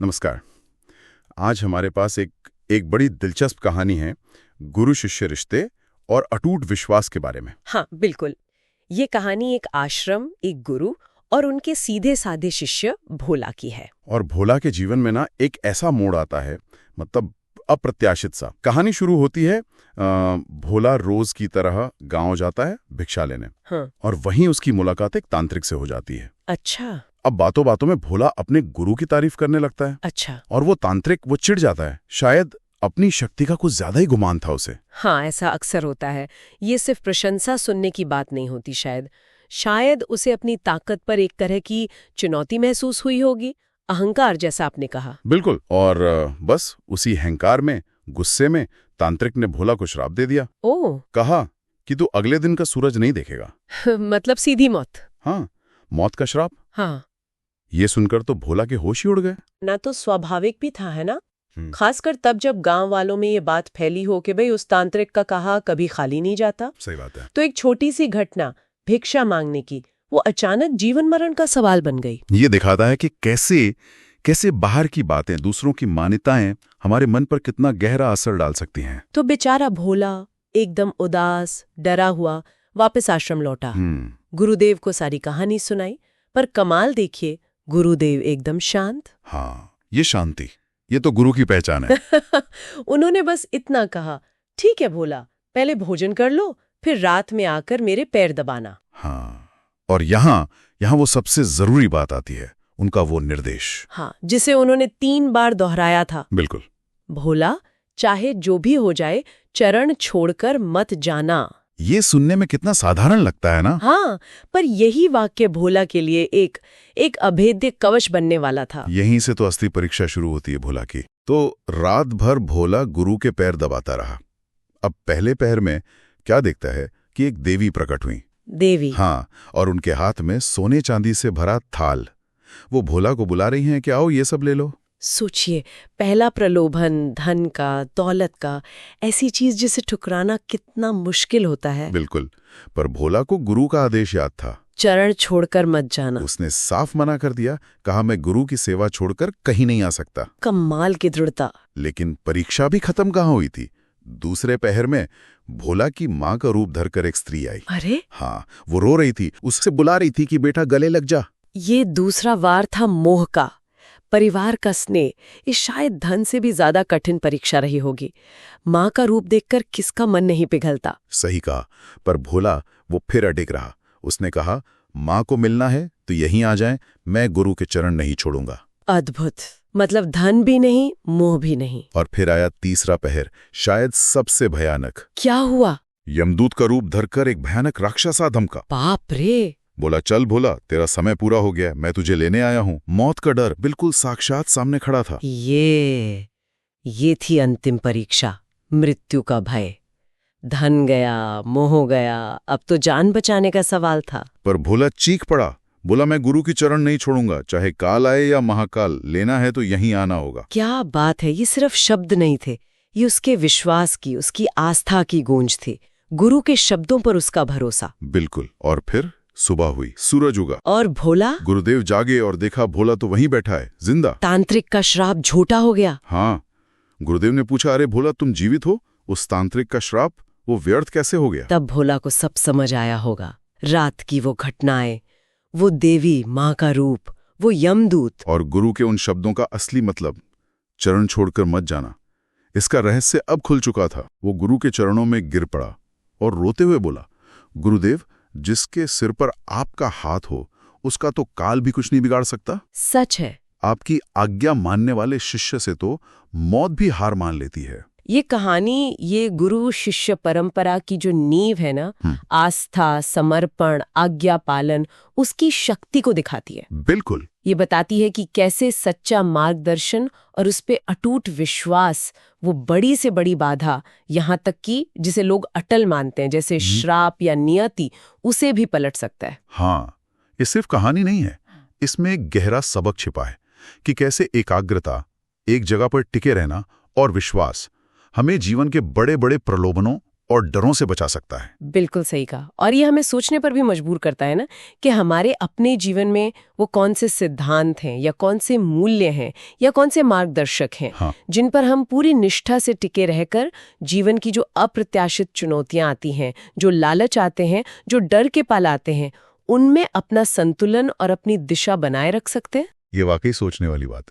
नमस्कार। आज हमारे पास एक बड़ी दिलचस्प कहानी है गुरु शिष्य रिश्ते और अटूट विश्वास के बारे में। हाँ, बिल्कुल। ये कहानी एक आश्रम, एक गुरु और उनके सीधे साधे शिष्य भोला की है। और भोला के जीवन में ना एक ऐसा मोड़ आता है, मतलब अप्रत्याशित सा। कहानी शुरू होती है भोला रोज की तरह गांव जाता है भिक्षा लेने। हाँ। और वहीं उसकी मुलाकात एक तांत्रिक से हो जाती है। अच्छा। अब बातों बातों में भोला अपने गुरु की तारीफ करने लगता है। अच्छा। और वो तांत्रिक वो चिढ़ जाता है, शायद अपनी शक्ति का कुछ ज्यादा ही गुमान था उसे। हाँ, ऐसा अक्सर होता है। ये सिर्फ प्रशंसा सुनने की बात नहीं होती। शायद उसे अपनी ताकत पर एक तरह की चुनौती महसूस हुई होगी, अहंकार जैसा आपने कहा। बिल्कुल। और बस उसी अहंकार में, गुस्से में तांत्रिक ने भोला को श्राप दे दिया। ओह। कहा कि तू अगले दिन का सूरज नहीं देखेगा। मतलब सीधी मौत। हाँ, मौत का श्राप। हाँ। ये सुनकर तो भोला के होश ही उड़ गए। ना तो स्वाभाविक भी था, है ना? खासकर तब जब गांव वालों में ये बात फैली हो कि भाई उस तांत्रिक का कहा कभी खाली नहीं जाता। सही बात है। तो एक छोटी सी घटना, भिक्षा मांगने की, वो अचानक जीवन मरण का सवाल बन गई। ये दिखाता है कि कैसे बाहर की बातें, दूसरों की मान्यताएं हमारे मन पर कितना गहरा असर डाल सकती हैं। तो बेचारा भोला एकदम उदास, डरा हुआ वापस आश्रम लौटा। गुरुदेव को सारी कहानी सुनाई, पर कमाल देखिए, गुरुदेव एकदम शांत। हाँ, ये शांति, ये तो गुरु की पहचान है। उन्होंने बस इतना कहा, ठीक है भोला, पहले भोजन कर लो, फिर रात में आकर मेरे पैर दबाना। हाँ, और यहाँ वो सबसे जरूरी बात आती है, उनका वो निर्देश। हाँ, जिसे उन्होंने 3 बार दोहराया था। बिल्कुल। भोला, चाहे जो भी हो जाए, चरण छोड़कर मत जाना। ये सुनने में कितना साधारण लगता है ना। हाँ, पर यही वाक्य भोला के लिए एक अभेद्य कवच बनने वाला था। यहीं से तो असली परीक्षा शुरू होती है भोला की। तो रात भर भोला गुरु के पैर दबाता रहा। अब पहले पैर में क्या देखता है कि एक देवी प्रकट हुई। देवी? हाँ, और उनके हाथ में सोने चांदी से भरा थाल। वो भोला को बुला रही हैं कि आओ ये सब ले लो। सोचिए, पहला प्रलोभन धन का, दौलत का, ऐसी चीज जिसे ठुकराना कितना मुश्किल होता है। बिल्कुल, पर भोला को गुरु का आदेश याद था, चरण छोड़कर मत जाना। उसने साफ मना कर दिया, कहा मैं गुरु की सेवा छोड़कर कहीं नहीं आ सकता। कमाल की दृढ़ता। लेकिन परीक्षा भी खत्म कहाँ हुई थी। दूसरे पहर में भोला की माँ का रूप धरकर एक स्त्री आई। अरे? हाँ, वो रो रही थी, उससे बुला रही थी कि बेटा गले लग जा। ये दूसरा वार था मोह का, परिवार का स्नेह। ये शायद धन से भी ज्यादा कठिन परीक्षा रही होगी। माँ का रूप देखकर किसका मन नहीं पिघलता। सही कहा, पर भोला वो फिर अडिग रहा। उसने कहा माँ को मिलना है तो यहीं आ जाएं, मैं गुरु के चरण नहीं छोड़ूंगा। अद्भुत, मतलब धन भी नहीं, मोह भी नहीं। और फिर आया तीसरा पहर, शायद सबसे भयानक। क्या हुआ? यमदूत का रूप धरकर एक भयानक राक्षस धमका। बाप रे! बोला चल भोला, तेरा समय पूरा हो गया, मैं तुझे लेने आया हूँ। मौत का डर बिल्कुल साक्षात सामने खड़ा था। ये थी अंतिम परीक्षा, मृत्यु का भय। धन गया, मोह गया, अब तो जान बचाने का सवाल था। पर भोला चीख पड़ा, बोला मैं गुरु की चरण नहीं छोड़ूंगा, चाहे काल आए या महाकाल, लेना है तो यहीं आना होगा। क्या बात है! ये सिर्फ शब्द नहीं थे, ये उसके विश्वास की, उसकी आस्था की गूंज थी, गुरु के शब्दों पर उसका भरोसा। बिल्कुल। और फिर सुबह हुई, सूरज उगा और भोला? गुरुदेव जागे और देखा भोला तो वहीं बैठा है, जिंदा। तांत्रिक का श्राप झूठा हो गया। हाँ, गुरुदेव ने पूछा, अरे भोला तुम जीवित हो? उस तांत्रिक का श्राप वो व्यर्थ कैसे हो गया? तब भोला को सब समझ आया होगा। रात की वो घटनाएं, वो देवी माँ का रूप, वो यमदूत, और गुरु के उन शब्दों का असली मतलब, चरण छोड़कर मत जाना। इसका रहस्य अब खुल चुका था। वो गुरु के चरणों में गिर पड़ा और रोते हुए बोला, गुरुदेव, जिसके सिर पर आपका हाथ हो उसका तो काल भी कुछ नहीं बिगाड़ सकता। सच है। आपकी आज्ञा मानने वाले शिष्य से तो मौत भी हार मान लेती है। ये कहानी, ये गुरु शिष्य परंपरा की जो नींव है ना, आस्था, समर्पण, आज्ञा पालन, उसकी शक्ति को दिखाती है। बिल्कुल। ये बताती है कि कैसे सच्चा मार्गदर्शन और उस पे अटूट विश्वास वो बड़ी से बड़ी बाधा, यहाँ तक कि जिसे लोग अटल मानते हैं जैसे श्राप या नियति, उसे भी पलट सकता है। हाँ, ये सिर्फ कहानी नहीं है, इसमें एक गहरा सबक छिपा है कि कैसे एकाग्रता, एक जगह पर टिके रहना और विश्वास हमें जीवन के बड़े बड़े प्रलोभनों और डरों से बचा सकता है। बिल्कुल सही कहा। और ये हमें सोचने पर भी मजबूर करता है ना कि हमारे अपने जीवन में वो कौन से सिद्धांत हैं या कौन से मूल्य हैं या कौन से मार्गदर्शक हैं हाँ। जिन पर हम पूरी निष्ठा से टिके रहकर जीवन की जो अप्रत्याशित चुनौतियां आती हैं, जो लालच आते हैं, जो डर के पल आते हैं, उनमें अपना संतुलन और अपनी दिशा बनाए रख सकते हैं। ये वाकई सोचने वाली बात है।